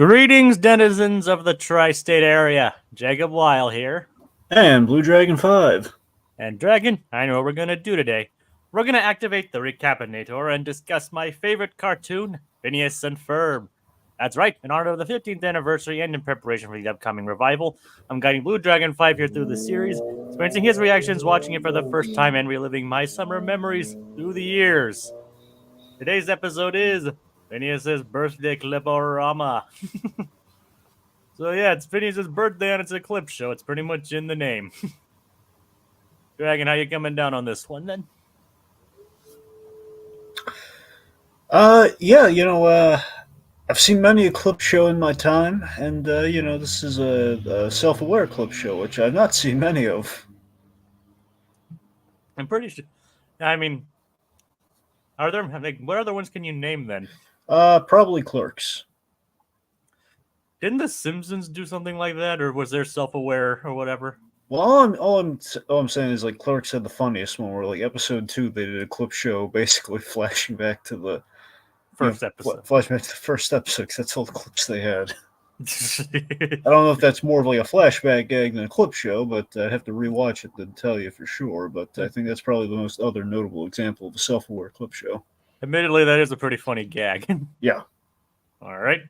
Greetings, denizens of the tri-state area. Jacob Weil here. And Blue Dragon 5. And Dragon, I know what we're going to do today. We're going to activate the Recap-inator and discuss my favorite cartoon, Phineas and Ferb. That's right, in honor of the 15th anniversary and in preparation for the upcoming revival, I'm guiding Blue Dragon 5 here through the series, experiencing his reactions, watching it for the first time, and reliving my summer memories through the years. Today's episode is Phineas's birthday Clip-o-rama. So yeah, it's Phineas's birthday and it's a clip show. It's pretty much in the name. Dragon, how you coming down on this one then? I've seen many a clip show in my time, and this is a self-aware clip show, which I've not seen many of. I'm pretty sure. I mean, are there? What other ones can you name then? Probably Clerks. Didn't The Simpsons do something like that, or was there self-aware or whatever? Well, all I'm saying is, like, Clerks had the funniest one, where, like, episode 2, they did a clip show basically flashing back to the first episode. Flashback to the first episode, because that's all the clips they had. I don't know if that's more of like a flashback gag than a clip show, but I'd have to rewatch it to tell you for sure. But I think that's probably the most other notable example of a self-aware clip show. Admittedly, that is a pretty funny gag. Yeah. All right.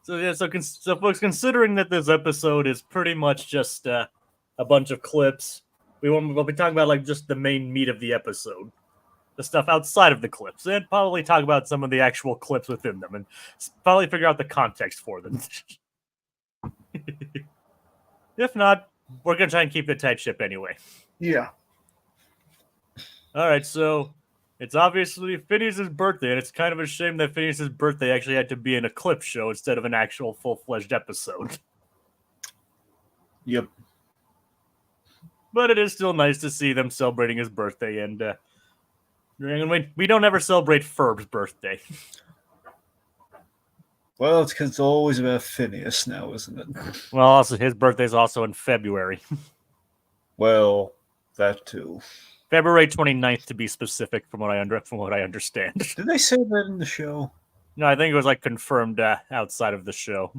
So yeah, so folks, considering that this episode is pretty much just a bunch of clips, we'll be talking about like just the main meat of the episode, the stuff outside of the clips, and probably talk about some of the actual clips within them, and probably figure out the context for them. If not, we're gonna try and keep the tight ship anyway. Yeah. All right, so it's obviously Phineas's birthday, and it's kind of a shame that Phineas's birthday actually had to be in a clip show instead of an actual full-fledged episode. Yep. But it is still nice to see them celebrating his birthday, and we don't ever celebrate Ferb's birthday. Well, it's because it's always about Phineas now, isn't it? Well, also his birthday's also in February. Well, that too. February 29th, to be specific, from what I understand. Did they say that in the show? No, I think it was like confirmed outside of the show.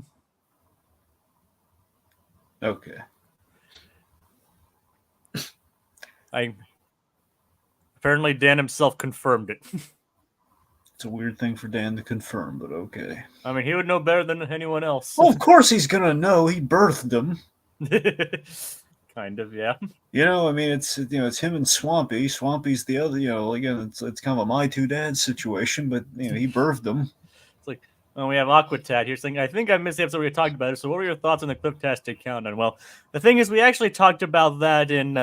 Okay. Apparently Dan himself confirmed it. It's a weird thing for Dan to confirm, but okay. I mean, he would know better than anyone else. Well, of course he's gonna know. He birthed him. Kind of, yeah. You know, I mean, it's him and Swampy. Swampy's the other. Again, it's kind of a my two dads situation, but he birthed them. It's like, we have Aquatat here saying, I think I missed the episode where we talked about it. So, what were your thoughts on the Clip-tastic countdown? Well, the thing is, we actually talked about that in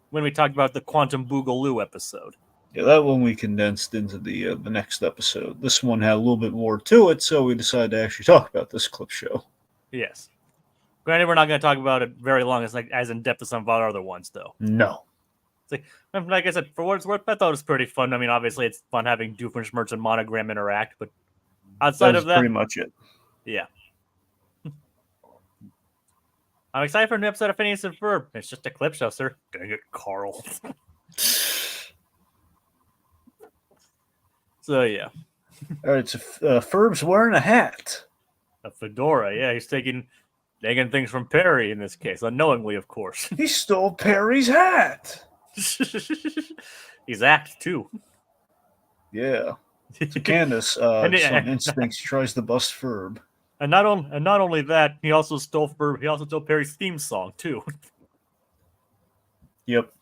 when we talked about the Quantum Boogaloo episode. Yeah, that one we condensed into the next episode. This one had a little bit more to it, so we decided to actually talk about this clip show. Yes. Granted, we're not going to talk about it very long. It's like as in depth as some of our other ones, though. No. It's like I said, for what it's worth, I thought it was pretty fun. I mean, obviously, it's fun having Doofenshmirtz and Monogram interact, but outside of that, pretty much it. Yeah. I'm excited for a new episode of Phineas and Ferb. It's just a clip show, sir. Dang it, Carl. So, yeah. All right, so Ferb's wearing a hat. A fedora, yeah. He's taking things from Perry in this case, unknowingly, of course. He stole Perry's hat. He's act, too. Yeah. So Candace, some instincts, tries to bust Ferb. And not only that, he also stole Perry's theme song, too. Yep.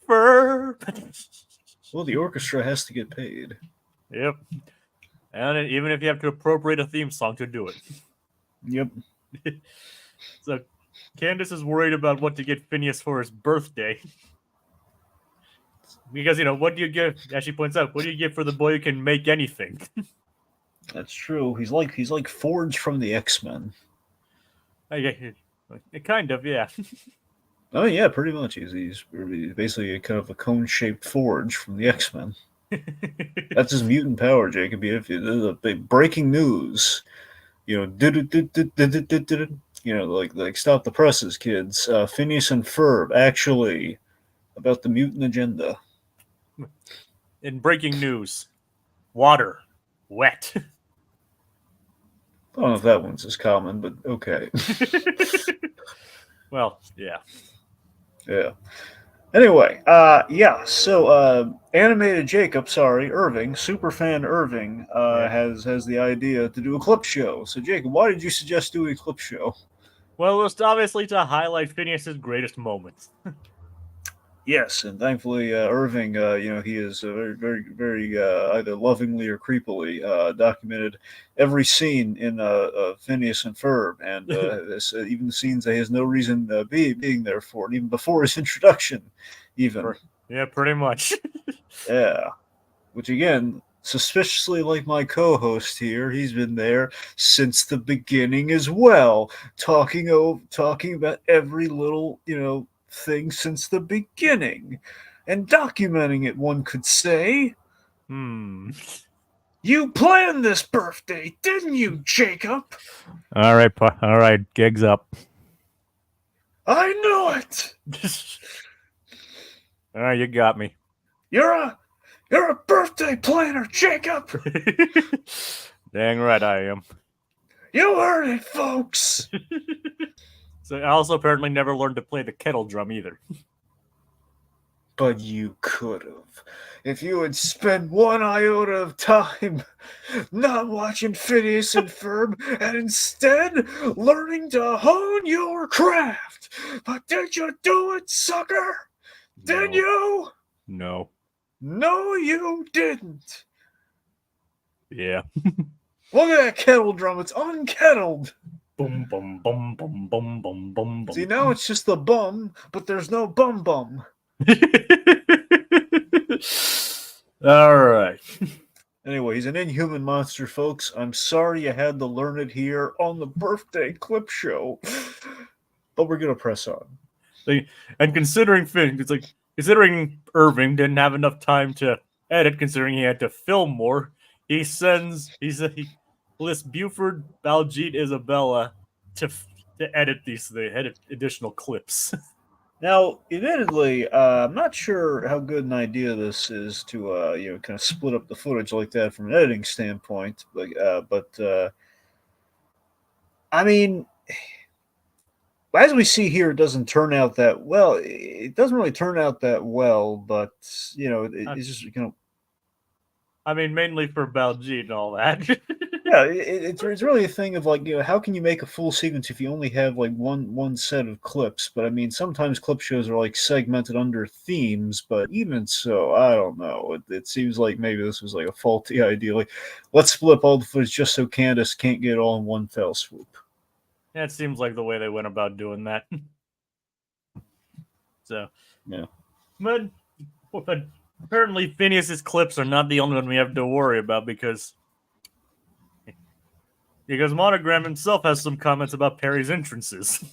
Ferb! Well, the orchestra has to get paid. Yep. And even if you have to appropriate a theme song to do it. Yep. So, Candace is worried about what to get Phineas for his birthday. Because, what do you give, as she points out, what do you give for the boy who can make anything? That's true. He's like Forge from the X-Men. Kind of, yeah. Oh, yeah, pretty much. He's basically kind of a cone-shaped Forge from the X-Men. That's his mutant power, Jacob. Breaking news. Like stop the presses, kids. Phineas and Ferb, actually, about the mutant agenda. In breaking news, water, wet. I don't know if that one's as common, but okay. Well, yeah. Yeah. Anyway, animated Jacob, sorry, Irving, superfan Irving, Yeah. has the idea to do a clip show. So, Jacob, why did you suggest doing a clip show? Well, it was obviously to highlight Phineas's greatest moments. Yes, and thankfully, Irving, he is very either lovingly or creepily documented every scene in Phineas and Ferb, and even the scenes that he has no reason being there for, and even before his introduction, even. Yeah, pretty much. Yeah. Which again, suspiciously like my co-host here, he's been there since the beginning as well, talking about every little, thing since the beginning and documenting it, one could say. Hmm. You planned this birthday, didn't you, Jacob? All right, gigs up. I knew it. All right, you got me. You're a birthday planner, Jacob. Dang right I am. You heard it, folks. So I also apparently never learned to play the kettle drum either. But you could have. If you had spent one iota of time not watching Phineas and Ferb and instead learning to hone your craft. But did you do it, sucker? Did you? No. No, you didn't. Yeah. Look at that kettle drum. It's unkettled. Boom, boom, boom, boom, boom, boom, boom, boom. See, now it's just the bum, but there's no bum bum. All right. Anyway, he's an inhuman monster, folks. I'm sorry you had to learn it here on the birthday clip show, but we're gonna press on. And considering considering Irving didn't have enough time to edit, considering he had to film more, he lists Buford, Baljeet, Isabella to edit additional clips. Now, admittedly, I'm not sure how good an idea this is to kind of split up the footage like that from an editing standpoint. But I mean, as we see here, it doesn't turn out that well. It doesn't really turn out that well, but it's just I mean, mainly for Baljeet and all that. Yeah, it's really a thing of like, how can you make a full sequence if you only have like one set of clips? But I mean, sometimes clip shows are like segmented under themes, but even so, I don't know. It seems like maybe this was like a faulty idea. Like, let's split up all the footage just so Candace can't get it all in one fell swoop. Yeah, it seems like the way they went about doing that. So, yeah. But apparently Phineas's clips are not the only one we have to worry about because Monogram himself has some comments about Perry's entrances.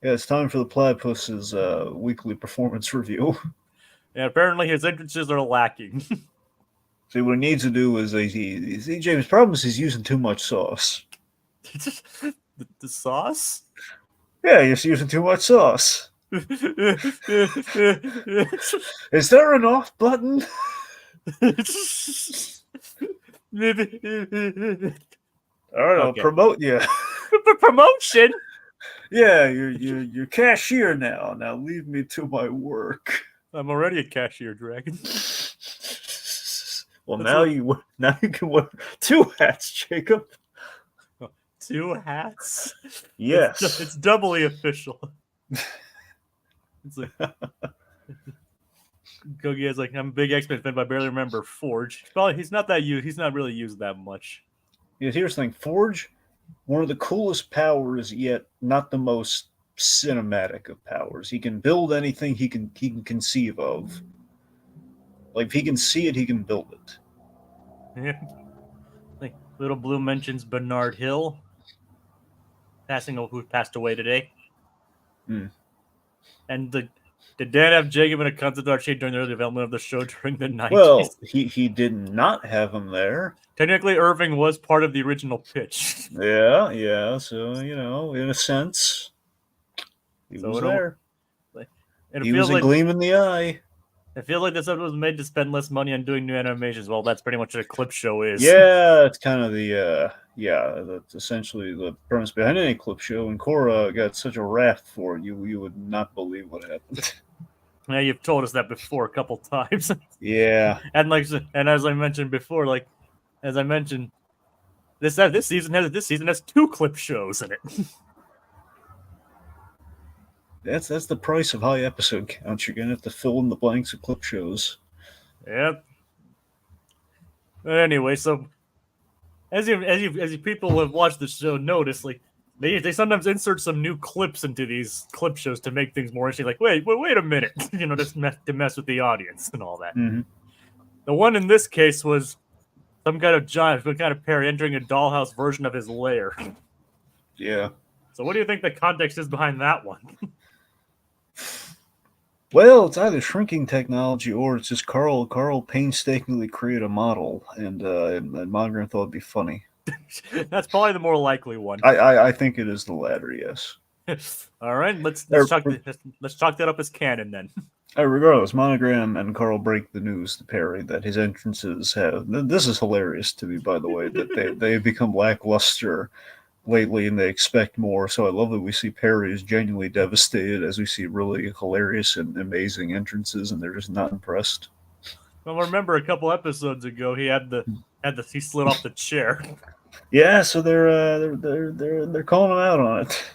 Yeah, it's time for the Platypus's weekly performance review. Yeah, apparently his entrances are lacking. See, what he needs to do is, James' problem is he's using too much sauce. The sauce? Yeah, he's using too much sauce. Is there an off button? All right, I'll promote you. Promotion? Yeah, you're cashier now. Now leave me to my work. I'm already a cashier, Dragon. Well, now you can wear two hats, Jacob. Two hats? Yes. It's doubly official. It's like Kogi is like, I'm a big X-Men fan, but I barely remember Forge. Probably he's not really used that much. Yeah, here's the thing, Forge, one of the coolest powers, yet not the most cinematic of powers. He can build anything he can conceive of. Like if he can see it, he can build it. Yeah. Like Little Blue mentions Bernard Hill, who passed away today. And did Dan have Jacob in a concept art sheet during the early development of the show during the 90s? Well, he did not have him there. Technically, Irving was part of the original pitch. Yeah. So, in a sense, he was there. And he was a gleam in the eye. I feel like this episode was made to spend less money on doing new animations. Well, that's pretty much what a clip show is. Yeah, it's kind of the Yeah, that's essentially the premise behind any clip show. And Cora got such a rap for it, you would not believe what happened. Yeah, you've told us that before a couple times. Yeah, and as I mentioned before, as I mentioned, this season has 2 clip shows in it. that's the price of high episode counts. You're gonna have to fill in the blanks of clip shows. Yep. But anyway, so as you people who have watched the show notice, they sometimes insert some new clips into these clip shows to make things more interesting. Like, wait a minute, to mess with the audience and all that. Mm-hmm. The one in this case was some kind of Perry entering a dollhouse version of his lair. Yeah. So, what do you think the context is behind that one? Well, it's either shrinking technology or it's just Carl. Carl painstakingly created a model, and Monogram thought it'd be funny. That's probably the more likely one. I think it is the latter. Yes. All right, let's chalk that up as canon then. Regardless, Monogram and Carl break the news to Perry that his entrances have. This is hilarious to me, by the way, that they've become lackluster lately and they expect more. So I love that we see Perry is genuinely devastated as we see really hilarious and amazing entrances, and they're just not impressed. Well, remember a couple episodes ago he he slid off the chair. Yeah, so they're calling him out on it.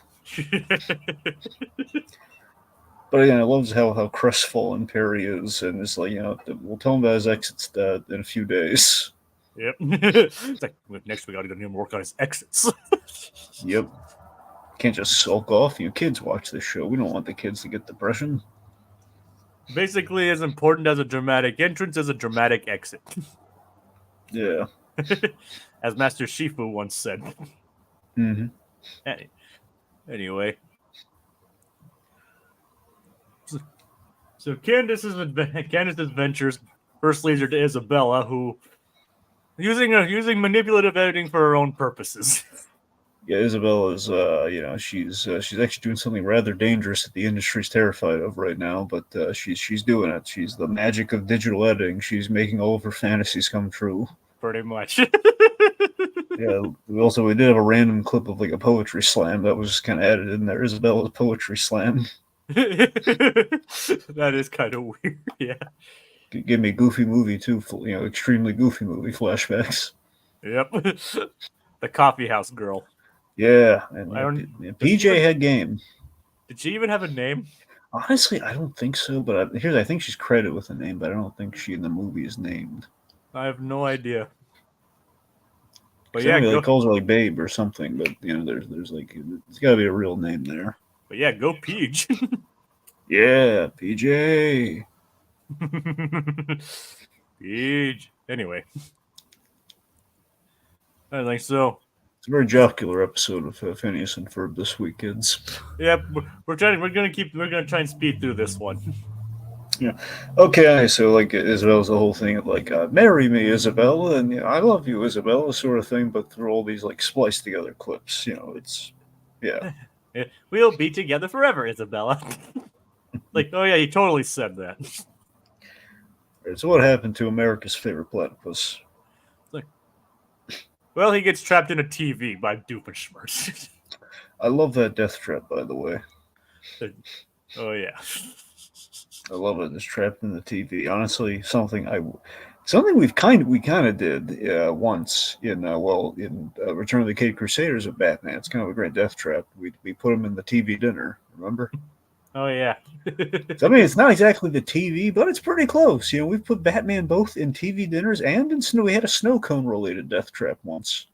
But again, I love how crestfallen Perry is, and it's like, we'll tell him about his exits in a few days. Yep. It's like, next we got to go work on his exits. Yep. Can't just sulk off. You kids watch this show. We don't want the kids to get depression. Basically, as important as a dramatic entrance is a dramatic exit. Yeah. As Master Shifu once said. Mm-hmm. Anyway. So Candace's adventures first leads her to Isabella, who using manipulative editing for her own purposes. Yeah, Isabella's, she's actually doing something rather dangerous that the industry's terrified of right now, but she's doing it. She's the magic of digital editing. She's making all of her fantasies come true. Pretty much. Yeah, we did have a random clip of like a poetry slam that was kind of added in there. Isabella's poetry slam. That is kind of weird. Yeah. Give me Goofy movie too. Extremely Goofy movie flashbacks. Yep. The coffee house girl. Yeah, and PJ had game. Did she even have a name? Honestly, I don't think so. But I think she's credited with a name, but I don't think she in the movie is named. I have no idea. But yeah, calls her like Babe or something. But there's like it's got to be a real name there. But yeah, go Peach. Yeah, PJ. Peach. Anyway, I think so. It's a very jocular episode of Phineas and Ferb this week, kids. Yeah, we're gonna try and speed through this one. Yeah. Okay, so like Isabella's the whole thing of like, marry me, Isabella, and I love you, Isabella, sort of thing, but through all these like spliced together clips, it's We'll be together forever, Isabella. Like, oh yeah, you totally said that. Right, so what happened to America's favorite platypus? Well, he gets trapped in a TV by Doofenshmirtz. I love that death trap, by the way. Oh yeah. I love it. It's trapped in the TV. Honestly, something we kind of did once in Return of the Caped Crusaders of Batman. It's kind of a great death trap. We put him in the TV dinner. Remember? Oh yeah. So, I mean, it's not exactly the TV, but it's pretty close. We've put Batman both in TV dinners and in snow. We had a snow cone related death trap once.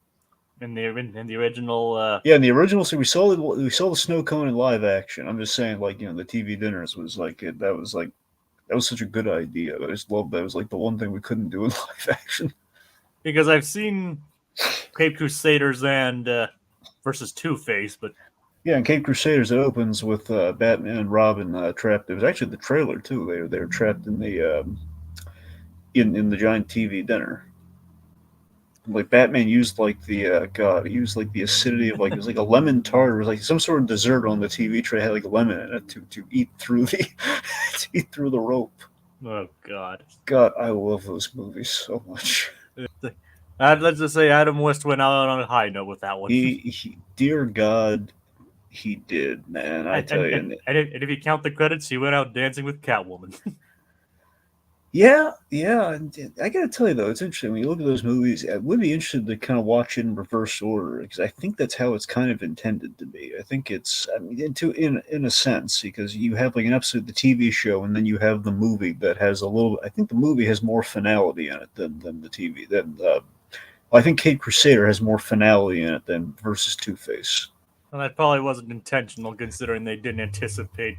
In the original. Yeah, in the original, so we saw the snow cone in live action. I'm just saying, like, the TV dinners was like that was such a good idea. I just loved that. It was like the one thing we couldn't do in live action. Because I've seen Caped Crusaders and versus Two-Face, but yeah, in Caped Crusaders it opens with Batman and Robin trapped. It was actually the trailer too. They were trapped in the in the giant TV dinner. Like Batman used like the acidity of like it was like a lemon tart or like some sort of dessert on the TV tray had like a lemon in it to eat through the to eat through the rope. Oh God, God, I love those movies so much. Let's just say Adam West went out on a high note with that one. Dear God, he did, man. I tell you. And if you count the credits, he went out dancing with Catwoman. Yeah. I gotta tell you though, it's interesting when you look at those movies. I would be interested to kind of watch it in reverse order because I think that's how it's kind of intended to be. I think it's, I mean, in a sense, because you have like an episode of the TV show and then you have the movie that has a little. I think the movie has more finality in it than the TV. I think Kate Crusader has more finality in it than versus Two Face. And that probably wasn't intentional, considering they didn't anticipate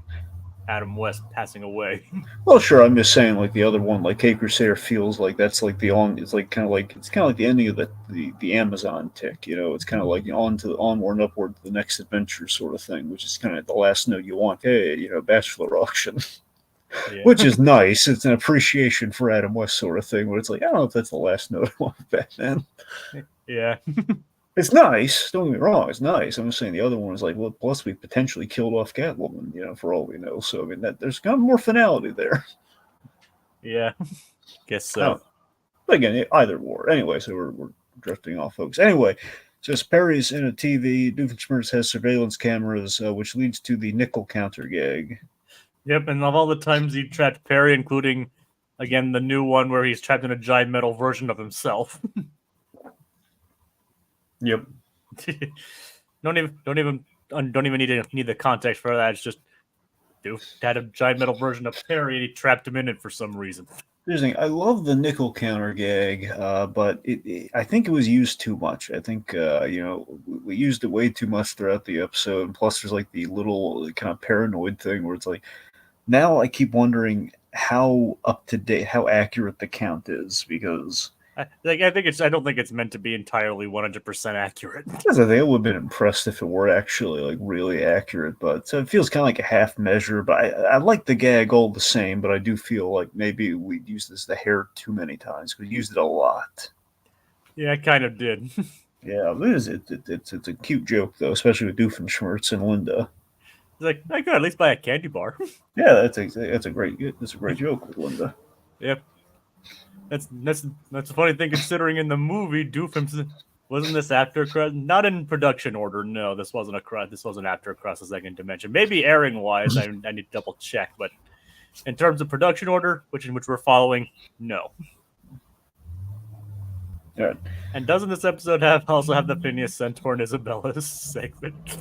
Adam West passing away. Well, sure. I'm just saying, like the other one, like Kate Crusader feels like that's like the on. It's like kind of like it's kind of like the ending of the Amazon tick. You know, it's kind of like onward and upward to the next adventure sort of thing, which is kind of the last note you want. Hey, bachelor auction, Yeah. which is nice. It's an appreciation for Adam West sort of thing. Where it's like I don't know if that's the last note I want Batman. Yeah. It's nice. Don't get me wrong. It's nice. I'm just saying the other one is like, well, plus we potentially killed off Catwoman, for all we know. So I mean, there's kind of more finality there. Yeah. Guess so. But again, either war. Anyway, so we're drifting off, folks. Anyway, just Perry's in a TV. Doofenshmirtz has surveillance cameras, which leads to the nickel counter gag. Yep, and of all the times he trapped Perry, including again the new one where he's trapped in a giant metal version of himself. Yep. Don't even need the context for that. It's just Doof had a giant metal version of Perry and he trapped him in it for some reason. Here's the thing. I love the nickel counter gag, but I think it was used too much. I think we used it way too much throughout the episode. And plus, there's like the little kind of paranoid thing where it's like, now I keep wondering how up to date, how accurate the count is because. I don't think it's meant to be entirely 100% accurate. I think I would have been impressed if it were actually like really accurate, but it feels kind of like a half measure. But I like the gag all the same. But I do feel like maybe we used the hair too many times. We used it a lot. Yeah, I kind of did. Yeah, it's a cute joke though, especially with Doofenshmirtz and Linda. It's like I could at least buy a candy bar. Yeah, that's a great joke with Linda. Yep. That's a funny thing considering in the movie Doofenshmirtz wasn't this after across, not in production order. No, this wasn't after Across the Second Dimension. Maybe airing wise, I need to double check, but in terms of production order, which we're following, no. All right. And doesn't this episode also have the Phineas Centaur and Isabella segment?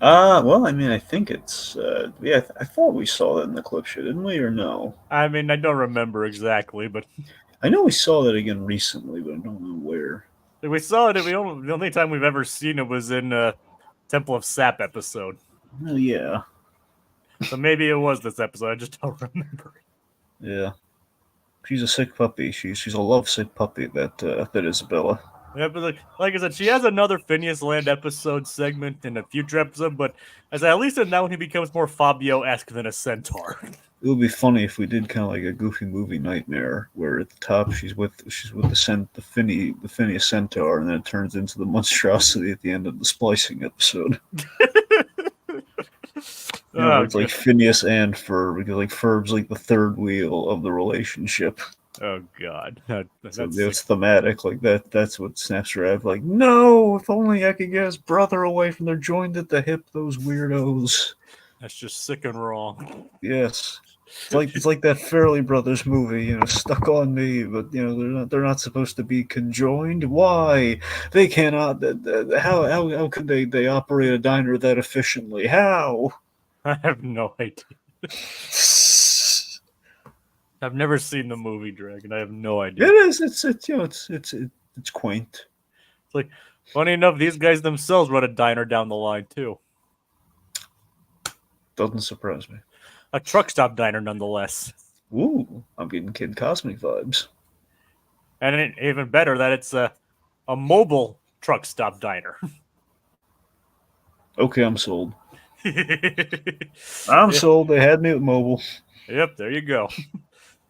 Well, I mean, I think it's I thought we saw that in the clip show, didn't we, or no? I mean, I don't remember exactly, but I know we saw that again recently, but I don't know where. We saw it. The only time we've ever seen it was in Temple of Sap episode. Oh yeah. So maybe it was this episode. I just don't remember. Yeah. She's a sick puppy. She's a lovesick puppy. That Isabella. Yeah, but like I said, she has another Phineas Land episode segment in a future episode. But as at least in that one, he becomes more Fabio-esque than a centaur. It would be funny if we did kind of like a Goofy Movie Nightmare, where at the top she's with the Phineas Centaur, and then it turns into the monstrosity at the end of the splicing episode. It's like Phineas and Ferb, because like Ferb's like the third wheel of the relationship. Oh God, it's thematic like that. That's what snaps her out. Like, no, if only I could get his brother away from their joined at the hip. Those weirdos. That's just sick and wrong. Yes. It's like that Fairley Brothers movie, Stuck on Me, but they're not supposed to be conjoined. Why? They cannot. How could they operate a diner that efficiently? How? I have no idea. I've never seen the movie Dragon. I have no idea. It is. It's quaint. It's like, funny enough, these guys themselves run a diner down the line too. Doesn't surprise me. A truck stop diner, nonetheless. Ooh, I'm getting Kid Cosmic vibes. And even better that it's a mobile truck stop diner. Okay, I'm sold. I'm sold. They had me at mobile. Yep, there you go.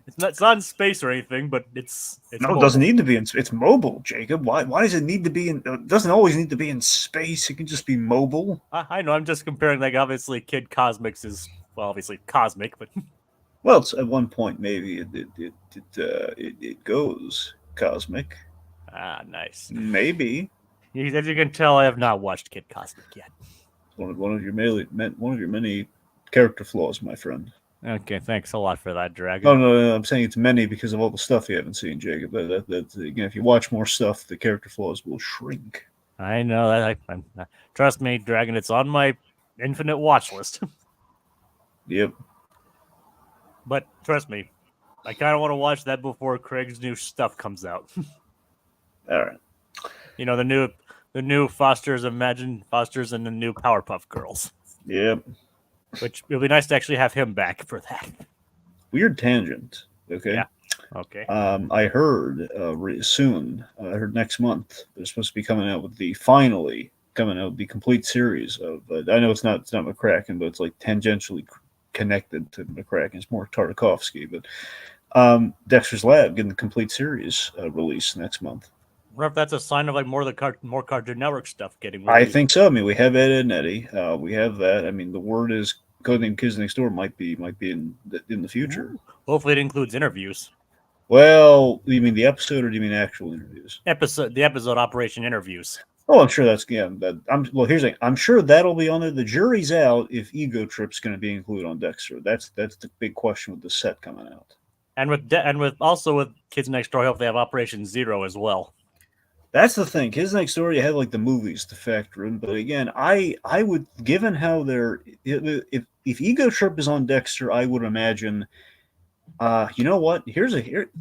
It's not in space or anything, but it's no, mobile. It doesn't need to be in. It's mobile, Jacob. Why does it need to be in? It doesn't always need to be in space. It can just be mobile. I know. I'm just comparing. Like, obviously, Kid Cosmic's is obviously cosmic, but well, it's, at one point maybe it goes cosmic. Ah, nice. Maybe. As you can tell, I have not watched Kid Cosmic yet. One of your many character flaws, my friend. Okay, thanks a lot for that, Dragon. No, I'm saying it's many because of all the stuff you haven't seen, Jacob. Again, if you watch more stuff, the character flaws will shrink. I know that. Trust me, Dragon. It's on my infinite watch list. Yep. But trust me, I kind of want to watch that before Craig's new stuff comes out. All right. You know, the new Foster's and the new Powerpuff Girls. Yep. Which it'll be nice to actually have him back for that. Weird tangent. Okay. Yeah. Okay. I heard soon. I heard next month they're supposed to be coming out with the complete series of. I know it's not McCracken, but it's like tangentially connected to McCracken. It's more Tartakovsky, but Dexter's Lab getting the complete series released next month. I wonder if that's a sign of like more Cartoon Network stuff getting released. I released. think so. I mean, we have Ed, Edd and Eddy. We have that. I mean, the word is Codename Kids Next Door might be in the future. Ooh. Hopefully, it includes interviews. Well, you mean the episode, or do you mean actual interviews? The episode Operation Interviews. Oh, I'm sure that's here's the thing. I'm sure that'll be on there. The jury's out if Ego Trip's going to be included on Dexter. That's the big question with the set coming out. And with Kids Next Door, I hope they have Operation Zero as well. That's the thing. Kids Next Door, you have like the movies to factor in, but again, I would, given how they're, if Ego Trip is on Dexter, I would imagine. You know what?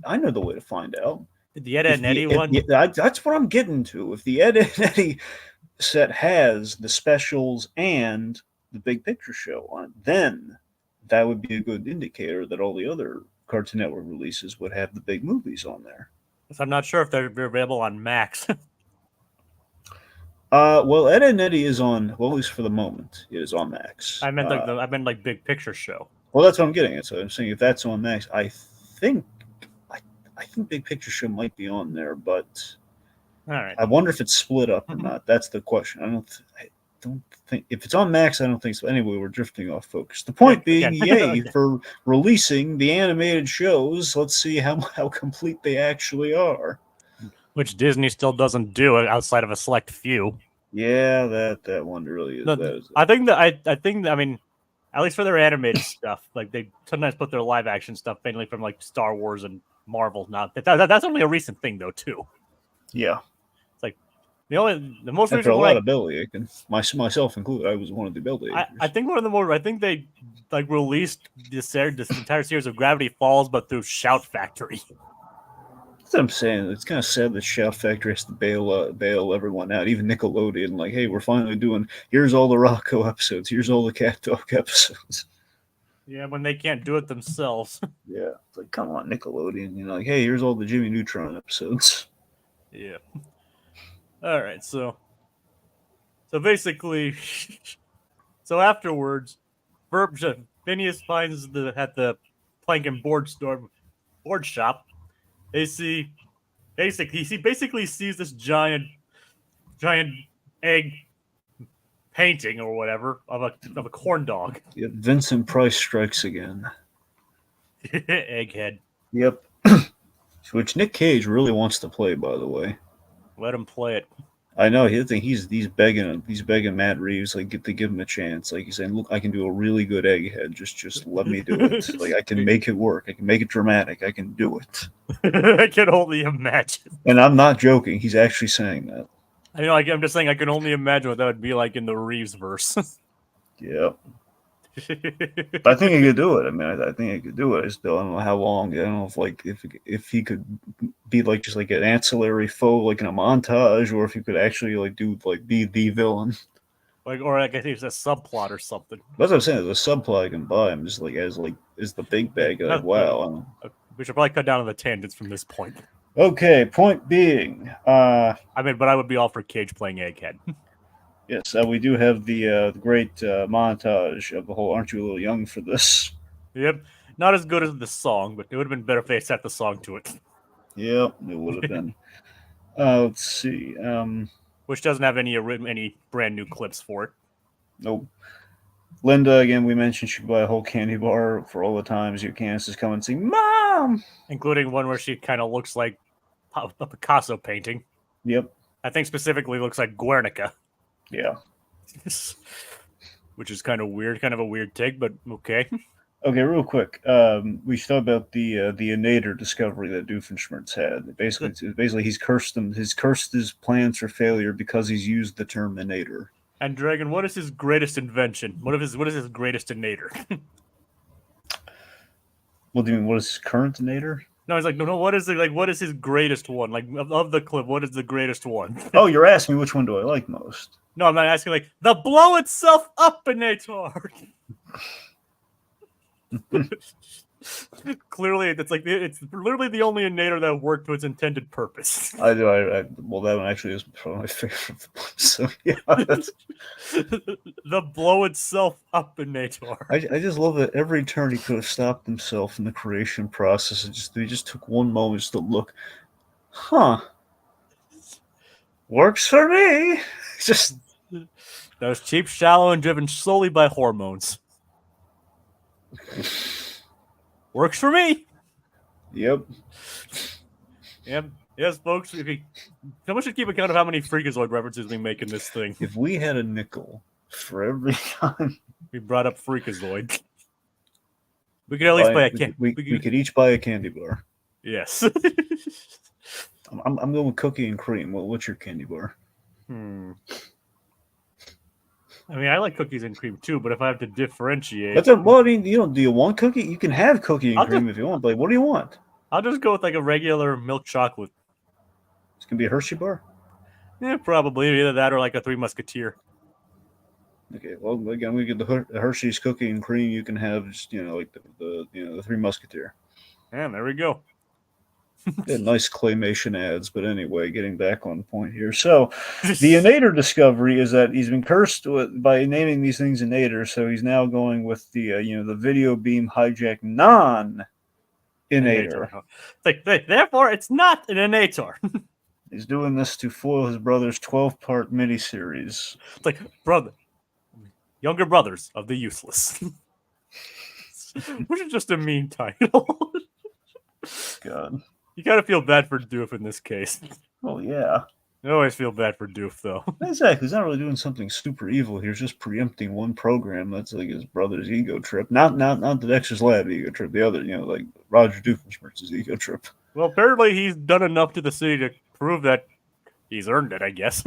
I know the way to find out. The Ed, Edd and Eddy one? That's what I'm getting to. If the Ed, Edd and Eddy set has the specials and the big picture show on it, then that would be a good indicator that all the other Cartoon Network releases would have the big movies on there. So I'm not sure if they're available on Max. Well, Ed, Edd and Eddy is on, well, at least for the moment, it is on Max. I meant like big picture show. Well, that's what I'm getting at. So I'm saying if that's on Max, I think Big Picture Show might be on there, but all right. I wonder if it's split up or not. That's the question. I don't think if it's on Max, I don't think so. Anyway, we're drifting off focus. The point being, yay for releasing the animated shows. Let's see how complete they actually are. Which Disney still doesn't do outside of a select few. Yeah, that one really is. I think I mean, at least for their animated stuff, like they sometimes put their live action stuff mainly from like Star Wars and Marvel. Now that's only a recent thing though too. Yeah, it's like the most recent one. A lot of Billy, myself included, I was one of the Billy. I think one of the more. I think they like released this entire series of Gravity Falls, but through Shout Factory. That's what I'm saying. It's kind of sad that Shout Factory has to bail everyone out, even Nickelodeon. Like, hey, we're finally doing. Here's all the Rocco episodes. Here's all the Cat Dog episodes. Yeah, when they can't do it themselves. Yeah, it's like, come on, Nickelodeon. You know, like, hey, here's all the Jimmy Neutron episodes. Yeah. All right, so basically, so afterwards, Phineas finds at the plank and board shop. They see, he basically sees this giant egg painting or whatever of a corn dog. Yep, Vincent Price strikes again. Egghead. Yep. Which Nick Cage really wants to play, by the way. Let him play it. I know he's begging Matt Reeves like to give him a chance. Like he's saying, look, I can do a really good Egghead. Just let me do it. Like I can make it work. I can make it dramatic. I can do it. I can only imagine. And I'm not joking. He's actually saying that. I know. I'm just saying. I can only imagine what that would be like in the Reeves verse. Yep. I think he could do it. I mean, I think he could do it. I don't know how long. I don't know if he could be like just like an ancillary foe, like in a montage, or if he could actually be the villain. Or I guess it's a subplot or something. That's what I'm saying. There's a subplot I can buy him just as the big bag. Wow. We should probably cut down on the tangents from this point. Okay. Point being, but I would be all for Cage playing Egghead. Yes, we do have the great montage of the whole "Aren't You a Little Young for This?" Yep, not as good as the song, but it would have been better if they set the song to it. Yep, it would have been. Let's see. Which doesn't have any brand new clips for it. Nope. Linda, again, we mentioned she could buy a whole candy bar for all the times your Candace is coming and saying, "Mom!" Including one where she kind of looks like a Picasso painting. Yep. I think specifically looks like Guernica. Yeah. Which is kind of weird, kind of a weird take, but okay. Okay, real quick. We should talk about the Inator discovery that Doofenshmirtz had. Basically, he's cursed them. He's cursed his plans for failure because he's used the term Inator. And Dragon, what is his greatest invention? What is his greatest Inator? What do you mean? What is his current Inator? No, he's like, no. What is it? Like, what is his greatest one? Like of the clip, what is the greatest one? Oh, you're asking me which one do I like most? No, I'm not asking. Like the blow itself up Inator. Clearly, it's literally the only Inator that worked to its intended purpose. Well, that one actually is probably my favorite. So yeah, the blow itself up Inator. I just love that every turn he could have stopped himself in the creation process. He just took one moment just to look. Huh. Works for me. Just that was cheap, shallow, and driven solely by hormones. Works for me. Yep. Yep. Yes, folks. Someone should keep account of how many Freakazoid references we make in this thing. If we had a nickel for every time we brought up Freakazoid, we could at least buy a candy. We could each buy a candy bar. Yes. I'm going with cookie and cream. What's your candy bar? I mean, I like cookies and cream too, but if I have to differentiate, I mean, do you want cookie? You can have cookie and cream if you want. But what do you want? I'll just go with like a regular milk chocolate. It's gonna be a Hershey bar. Yeah, probably either that or like a Three Musketeer. Okay, well, again, we get the Hershey's cookie and cream. You can have just like the Three Musketeer. And there we go. Nice claymation ads, but anyway, getting back on point here. So, the Inator discovery is that he's been cursed by naming these things Inator, so he's now going with the video beam hijack non-Inator. It's like, therefore, it's not an Inator. He's doing this to foil his brother's 12-part miniseries. It's like, younger brothers of the useless, which is just a mean title. God. You gotta feel bad for Doof in this case. Oh, yeah. I always feel bad for Doof, though. Exactly. He's not really doing something super evil here. He's just preempting one program that's like his brother's ego trip. Not the Dexter's Lab ego trip. The other, like Roger Doofenshmirtz's ego trip. Well, apparently he's done enough to the city to prove that he's earned it, I guess.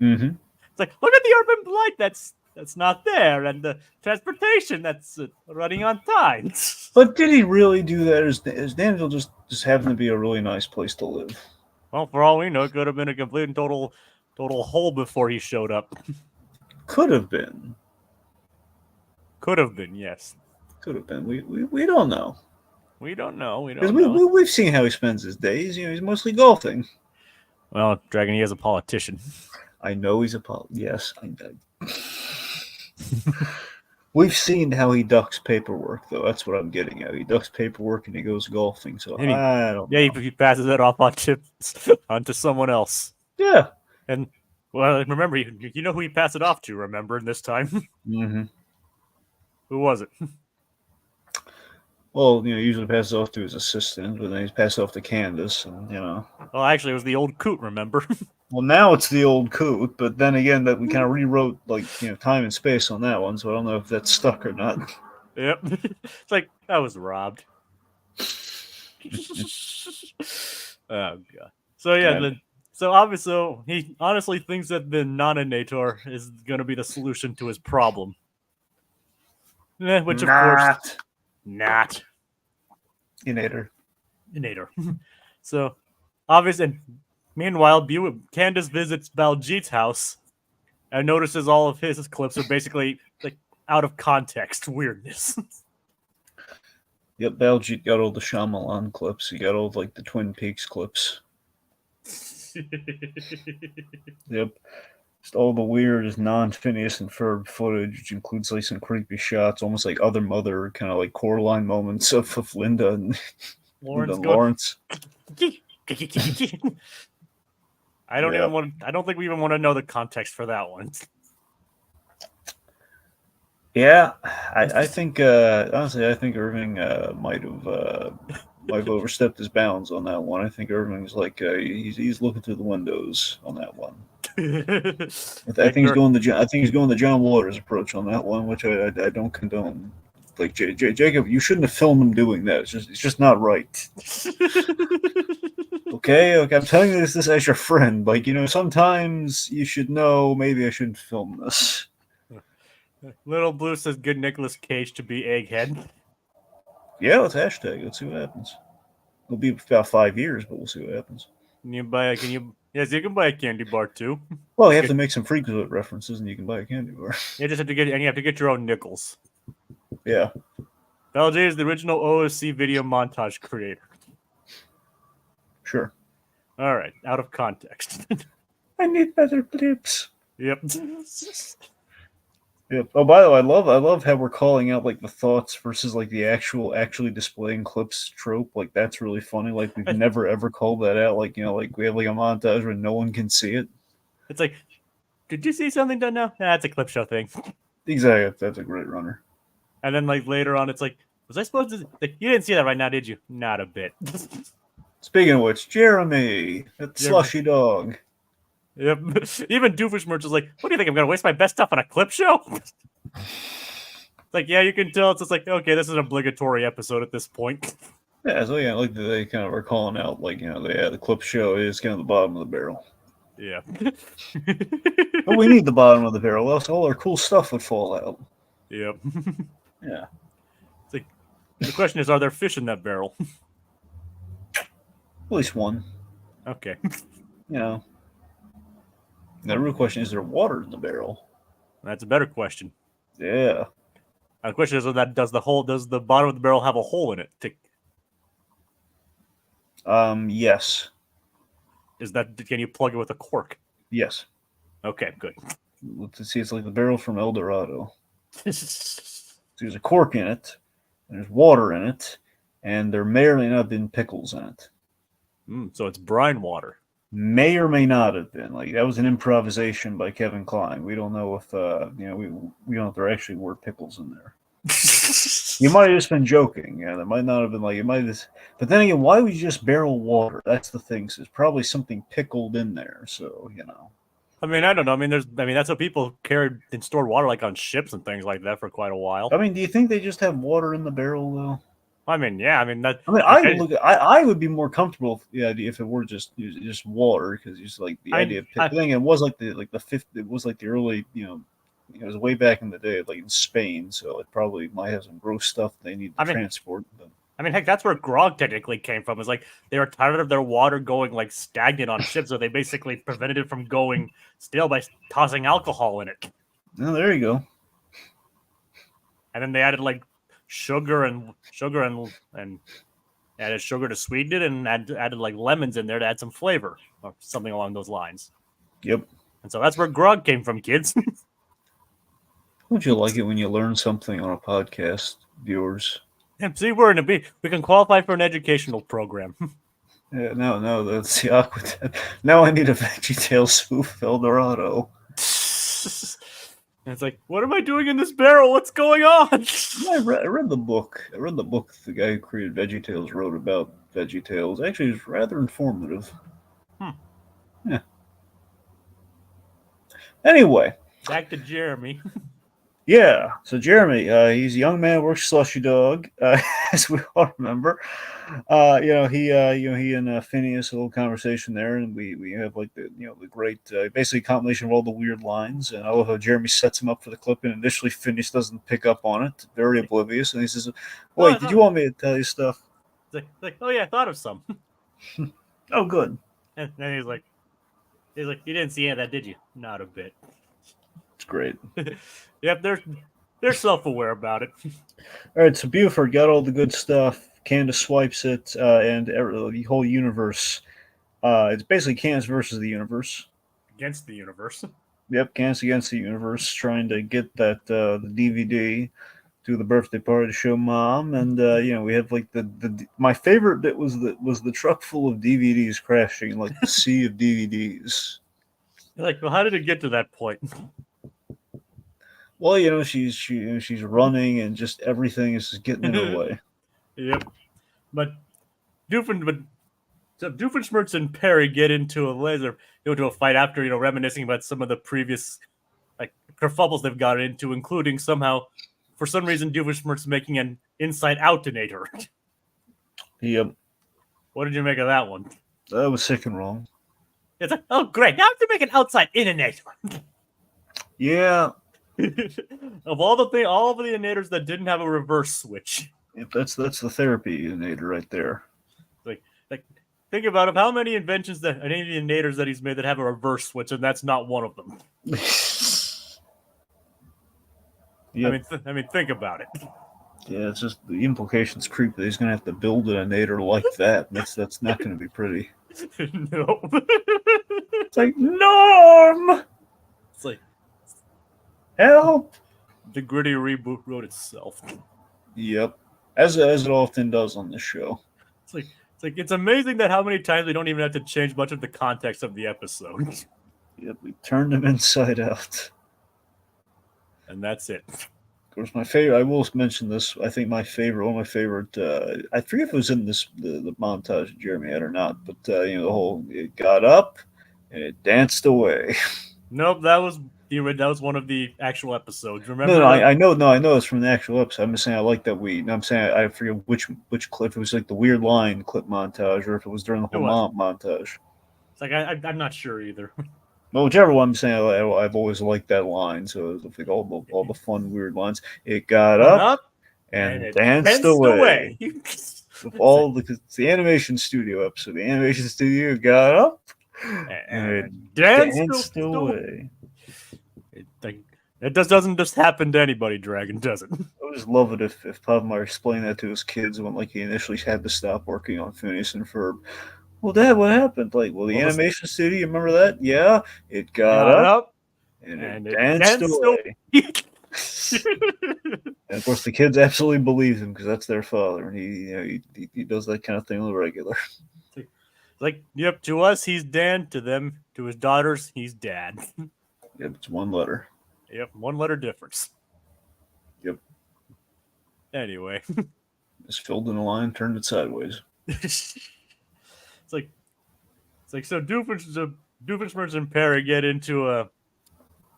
Mm-hmm. It's like, look at the urban blight that's not there, and the transportation that's running on time. But did he really do that? Is Danville just happened to be a really nice place to live? Well, for all we know, it could have been a complete and total hole before he showed up. Could have been. Could have been, yes. Could have been. We don't know. We don't know. We've seen how he spends his days. He's mostly golfing. Well, Dragon, he is a politician. I know he's a yes. We've seen how he ducks paperwork, though. That's what I'm getting at. He ducks paperwork and he goes golfing. So I don't know. Yeah, he passes it off onto someone else. Yeah. And, well, remember, you know who he passed it off to, remember, this time? Mm-hmm. Who was it? Well, usually passes off to his assistant, but then he's passed off to Candace, and, Well, actually, it was the old coot, remember? Well, now it's the old coot, but then again, that we kind of rewrote, time and space on that one, so I don't know if that's stuck or not. Yep. It's like, that was robbed. Oh, God. So, yeah, so obviously, he honestly thinks that the non-Inator is going to be the solution to his problem. Which, of course... Not. Inator. So, obviously, and meanwhile, Candace visits Baljeet's house and notices all of his clips are basically out of context weirdness. Yep, Baljeet got all the Shyamalan clips. He got all the Twin Peaks clips. Yep. Just all the weird non-Phineas and Ferb footage, which includes some creepy shots, almost like other mother kind of Coraline moments of Linda and Lawrence. I don't think we even want to know the context for that one. Yeah, I think honestly, I think Irving might have might have overstepped his bounds on that one. I think Irving's like he's looking through the windows on that one. I think he's going the John Waters approach on that one, which I don't condone. Like Jacob, you shouldn't have filmed him doing that. It's just not right. Okay, I'm telling you this as your friend. Like, sometimes you should know. Maybe I shouldn't film this. Little Blue says, "Good Nicolas Cage to be Egghead." Yeah, let's hashtag. Let's see what happens. It'll be about 5 years, but we'll see what happens. Yes, you can buy a candy bar too. Well, you have to make some Freakazoid references, and you can buy a candy bar. You just have to get your own nickels. Yeah. LJ is the original OOC video montage creator. Sure. All right, out of context. I need better clips. Yep. Yep. Oh, by the way, I love how we're calling out like the thoughts versus like the actually displaying clips trope. Like that's really funny. Like we've never ever called that out. Like like we have like a montage where no one can see it. It's like, did you see something done now? Nah, it's a clip show thing. Exactly. That's a great runner. And then like later on, it's like, was I supposed to? Like, you didn't see that right now, did you? Not a bit. Speaking of which, Jeremy, that slushy dog. Yep. Even Doofus Merch is like, what do you think? I'm going to waste my best stuff on a clip show? It's like, yeah, you can tell. It's just like, okay, this is an obligatory episode at this point. Yeah, so yeah, like they kind of are calling out, like, the clip show is kind of the bottom of the barrel. Yeah. But we need the bottom of the barrel, else all our cool stuff would fall out. Yep. Yeah. It's like, the question is, are there fish in that barrel? At least one. Okay. The real question is there water in the barrel? That's a better question. Yeah. The question is, does the bottom of the barrel have a hole in it? Yes. Can you plug it with a cork? Yes. Okay, good. Let's see, it's like the barrel from El Dorado. There's a cork in it, and there's water in it, and there may or may not have been pickles in it. So it's brine water. May or may not have been. Like that was an improvisation by Kevin Kline. We don't know if we don't know if there actually were pickles in there. You might have just been joking. Yeah, there might not have been like it might have. But then again, why would you just barrel water? That's the thing. So there's probably something pickled in there. So I mean, I don't know. I mean, that's how people carried and stored water, like on ships and things like that, for quite a while. I mean, do you think they just have water in the barrel though? I mean, yeah. I mean, I would be more comfortable with the idea if it were just water, because just like the idea of pickling. It was like the fifth. It was like the early. It was way back in the day, like in Spain. So it probably might have some gross stuff they need to transport. But. I mean, heck, that's where grog technically came from. Is like they were tired of their water going like stagnant on ships, so they basically prevented it from going stale by tossing alcohol in it. Oh, there you go. And then they added like sugar and added sugar to sweeten it, and added like lemons in there to add some flavor or something along those lines. Yep. And so that's where grog came from, kids. Would you like it when you learn something on a podcast, viewers? Yeah, see, we can qualify for an educational program. Yeah, no, that's the awkward. Now I need a VeggieTales spoof El Dorado. And it's like, what am I doing in this barrel? What's going on? I read the book. The guy who created VeggieTales wrote about VeggieTales. Actually, it's rather informative. Yeah. Anyway. Back to Jeremy. Yeah, so Jeremy, he's a young man, works slushy dog, as we all remember. He and Phineas, a little conversation there, and we have like the great basically combination of all the weird lines. And I love how Jeremy sets him up for the clip, and initially Phineas doesn't pick up on it, very oblivious, and he says, "Wait, did you want me to tell you stuff?" Like, oh yeah, I thought of some. Oh, good. And then he's like, you didn't see any of that, did you? Not a bit. It's great. Yep, they're self-aware about it. All right, so Buford got all the good stuff. Candace swipes it, and the whole universe. It's basically Candace versus the universe. Against the universe. Yep, Candace against the universe, trying to get that the DVD to the birthday party to show Mom, and we have like the my favorite bit was the truck full of DVDs crashing, like the sea of DVDs. You're like, well, how did it get to that point? Well, she's running, and just everything is just getting in her way. Yep, but Doofenshmirtz and Perry get into a fight after reminiscing about some of the previous kerfuffles they've gotten into, including somehow, for some reason, Doofenshmirtz making an inside-out-inator. Yep. What did you make of that one? That was sick and wrong. It's like, oh great, now I have to make an outside-in-inator. Yeah. Of all of the inators that didn't have a reverse switch. Yep, that's the therapy-inator right there. Like think about how many inventions that any of the inators that he's made that have a reverse switch, and that's not one of them. Yep. I mean, think about it. Yeah, it's just the implications creep that he's going to have to build an inator like that. That's not going to be pretty. No. It's like, Norm! It's like, help! The gritty reboot wrote itself. Yep. As it often does on this show. It's amazing that how many times we don't even have to change much of the context of the episode. Yep, we turned him inside out. And that's it. Of course, my favorite, I will mention this, I think one of my favorite, I forget if it was in the montage Jeremy had or not, but, the whole, it got up and it danced away. Nope, that was one of the actual episodes. Remember? No, I know it's from the actual episode. I'm just saying I like that I'm saying I forget which clip. It was like the weird line clip montage, or if it was during the whole montage. It's like I'm not sure either. Well, whichever one I'm saying, I've always liked that line. So it's like all the fun weird lines. It got up and it danced away. Because it's the animation studio episode. The animation studio got up and it danced away. It doesn't just happen to anybody, Dragon, does it? I just love it if Pavmar explained that to his kids when he initially had to stop working on Phineas and Ferb. Well, Dad, what happened? The animation studio, remember that? Yeah, it got up and it danced away. And of course, the kids absolutely believe him because that's their father, and he does that kind of thing on the regular. Yep, to us he's Dan, to them, to his daughters, he's Dad. Yep, it's one letter. Yep, one letter difference. Yep. Anyway. Just filled in a line, turned it sideways. So Doofenshmirtz and Perry get into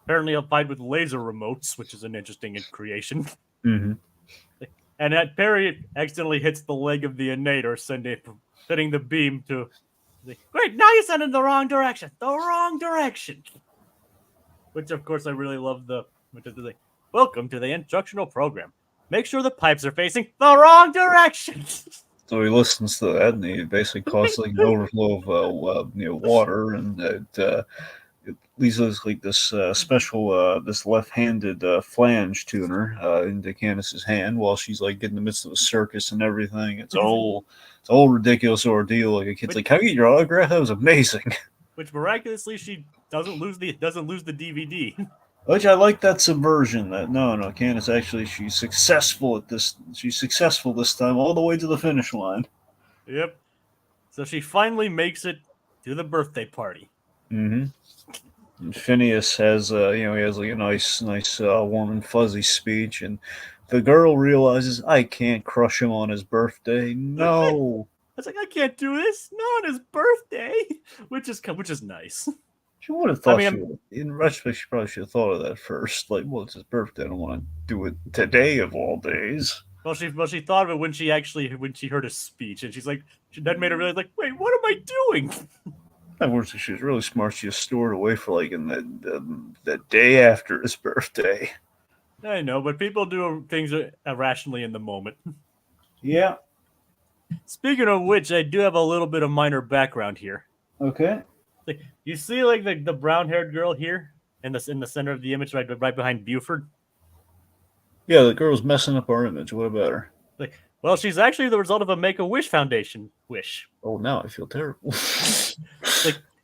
apparently a fight with laser remotes, which is an interesting creation. Mm-hmm. And that Perry accidentally hits the leg of the inator, sending the beam to. Great, now you sent in the wrong direction. The wrong direction. Which, of course, I really love which is like, welcome to the instructional program. Make sure the pipes are facing the wrong direction. So he listens to that, and he basically causes an overflow of water, and it leads us this special this left-handed flange tuner into Candace's hand while she's getting in the midst of a circus and everything. It's all ridiculous ordeal. A kid's like, "Can I get your autograph?" That was amazing. Which miraculously she doesn't lose the DVD. Which I like that subversion. That no, Candace actually she's successful at this. She's successful this time, all the way to the finish line. Yep. So she finally makes it to the birthday party. Mm-hmm. And Phineas has, he has a nice, warm and fuzzy speech, and the girl realizes I can't crush him on his birthday. No. I was like, I can't do this. Not on his birthday, which is nice. She would have thought. In retrospect, she probably should have thought of that first. Well, it's his birthday. I don't want to do it today of all days. Well, she thought of it when she heard his speech, and that made her realize, wait, what am I doing? Of course, she was really smart. She just stored away for in the day after his birthday. I know, but people do things irrationally in the moment. Yeah. Speaking of which, I do have a little bit of minor background here. Okay. You see, the brown-haired girl here in the center of the image, right behind Buford. Yeah, the girl's messing up our image. What about her? Well, she's actually the result of a Make-A-Wish Foundation wish. Oh, now I feel terrible.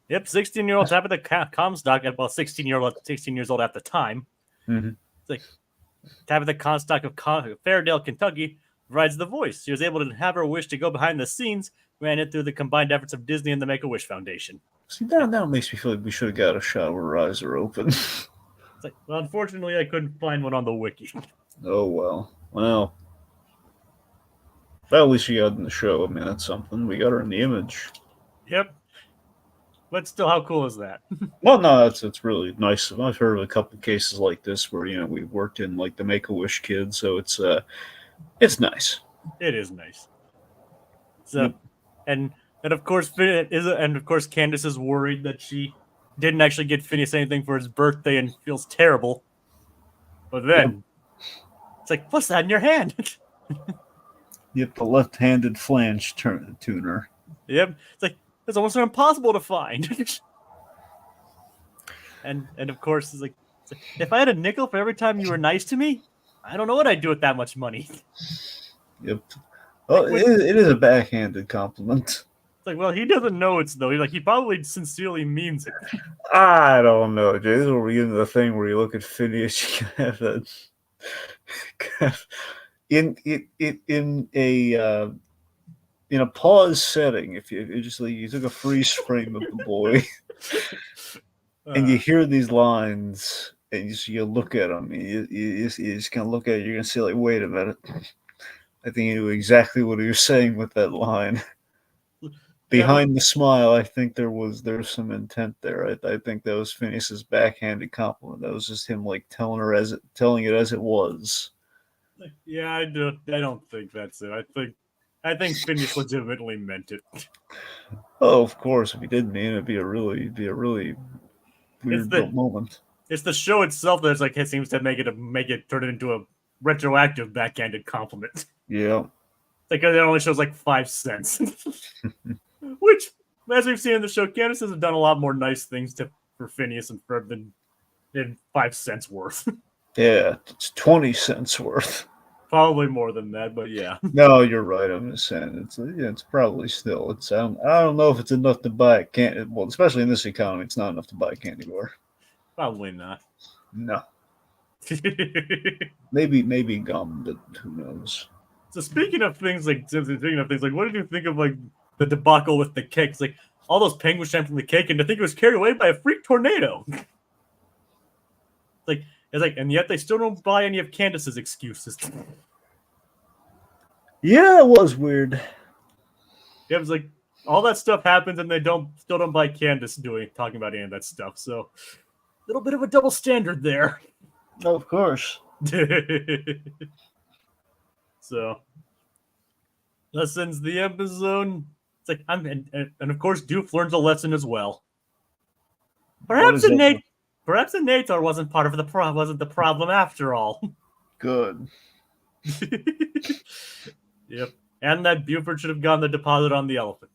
Yep, 16-year-old Tabitha Comstock, 16 years old at the time. Mm-hmm. Tabitha Comstock of Fairdale, Kentucky, provides the voice. She was able to have her wish to go behind the scenes, ran it through the combined efforts of Disney and the Make-A-Wish Foundation. See, that makes me feel like we should have got a shot where her eyes are open. Well, unfortunately, I couldn't find one on the wiki. Oh, well. Well, at least she got in the show. I mean, that's something. We got her in the image. Yep. But still, how cool is that? Well, no, it's really nice. I've heard of a couple of cases like this where we've worked in like the Make a Wish kids, so it's nice. It is nice. So, Yep. and of course, Candace is worried that she didn't actually get Phineas anything for his birthday and feels terrible. But then it's like, what's that in your hand? Yep, the left-handed flange tuner. Yep. It's like it's almost impossible to find. and of course, it's like if I had a nickel for every time you were nice to me, I don't know what I'd do with that much money. Yep. Well, it is a backhanded compliment. It's like, well, he doesn't know it's though. He probably sincerely means it. I don't know, Jay. This is where we get into the thing where you look at Phineas, you can have that in a pause setting. If you just like, you took a freeze frame of the boy, and you hear these lines, and you look at them, and you just kind of look at it. You're gonna say like, wait a minute. I think he knew exactly what he was saying with that line. Behind the smile, I think there's some intent there. I think that was Phineas's backhanded compliment. That was just him like telling it as it was. Yeah, I don't think that's it. I think Phineas legitimately meant it. Oh, of course, if he did mean it, it'd be a really weird moment. It's the show itself that's like it seems to make it turn it into a retroactive backhanded compliment. Yeah. Like it only shows like 5 cents. Which, as we've seen in the show, Candace has done a lot more nice things for Phineas and Ferb than 5 cents worth. Yeah, it's 20 cents worth. Probably more than that, but yeah. No, you're right. I'm just saying it's probably still. I don't know if it's enough to buy a candy. Well, especially in this economy, it's not enough to buy a candy bar. Probably not. No. maybe gum, but who knows? So speaking of things like, what did you think of like the debacle with the cake? It's like all those penguins jumped from the cake, and I think it was carried away by a freak tornado. And yet they still don't buy any of Candace's excuses. Yeah, it was weird. It was like all that stuff happens, and they still don't buy Candace talking about any of that stuff. So a little bit of a double standard there. Of course. So that ends the episode. It's like and of course Doof learns a lesson as well. Perhaps Inator wasn't part of wasn't the problem after all. Good. Yep. And that Buford should have gotten the deposit on the elephant.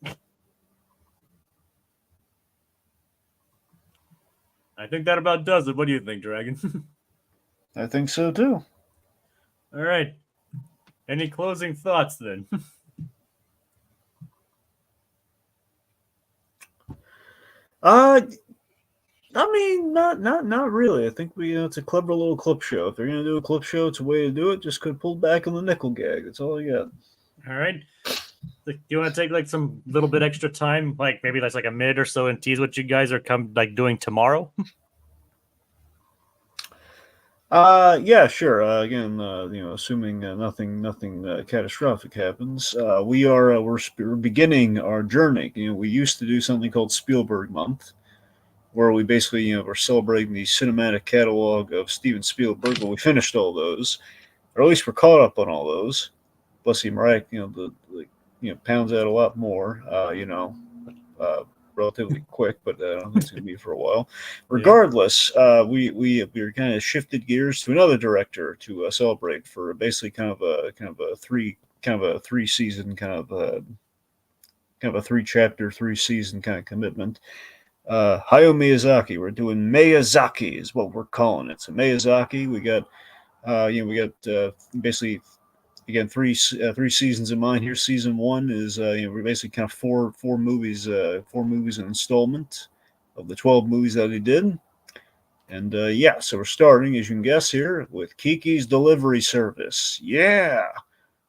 I think that about does it. What do you think, Dragon? I think so too. All right. Any closing thoughts then? I mean, not really. I think it's a clever little clip show. If they're gonna do a clip show, it's a way to do it. Just could pull back on the nickel gag. That's all I got. All right. Do you want to take like some little bit extra time, like maybe that's like a minute or so, and tease what you guys are doing tomorrow? Yeah, sure. Again, assuming nothing catastrophic happens, we're beginning our journey. We used to do something called Spielberg Month, where we basically we're celebrating the cinematic catalog of Steven Spielberg. But we finished all those, or at least we're caught up on all those. Bless him, right? Pounds out a lot more. Relatively quick, but I don't think it's going to be for a while. Regardless, we kind of shifted gears to another director to celebrate for basically kind of a 3 season kind of a 3-chapter 3-season kind of commitment. Hayao Miyazaki. We're doing Miyazaki is what we're calling it. So Miyazaki, we got basically. Again, three seasons in mind. Here, season 1 is we're basically kind of four movies an installment of the 12 movies that he did, and so we're starting, as you can guess here, with Kiki's Delivery Service. Yeah,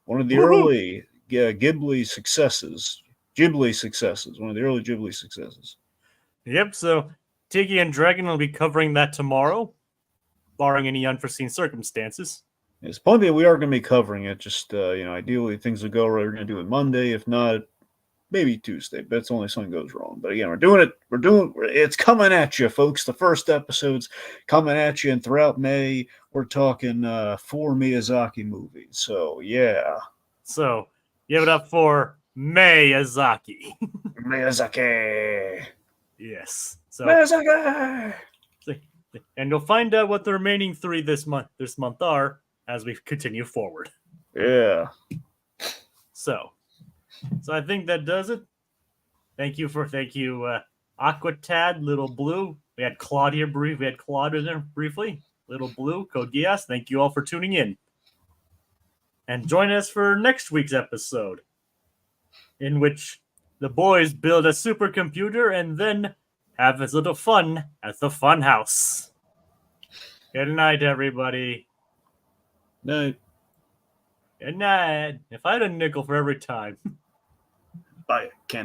one of the early Ghibli successes. One of the early Ghibli successes. Yep. So Tiki and Dragon will be covering that tomorrow, barring any unforeseen circumstances. It's plenty. We are going to be covering it. Just ideally things will go right. We're going to do it Monday. If not, maybe Tuesday. But it's only if something goes wrong. But again, we're doing it. It's coming at you, folks. The first episode's coming at you, and throughout May, we're talking 4 Miyazaki movies. So yeah. So give it up for Miyazaki. Miyazaki. Yes. So Miyazaki. and you'll find out what the remaining 3 this month are as we continue forward. Yeah. So I think that does it. Thank you, Aquatad, Little Blue. We had Claude here briefly. We had Claude in there briefly. Little Blue, Code Geass. Thank you all for tuning in. And join us for next week's episode, in which the boys build a supercomputer and then have a little fun at the fun house. Good night, everybody. Night. Good night. If I had a nickel for every time. Bye, Ken.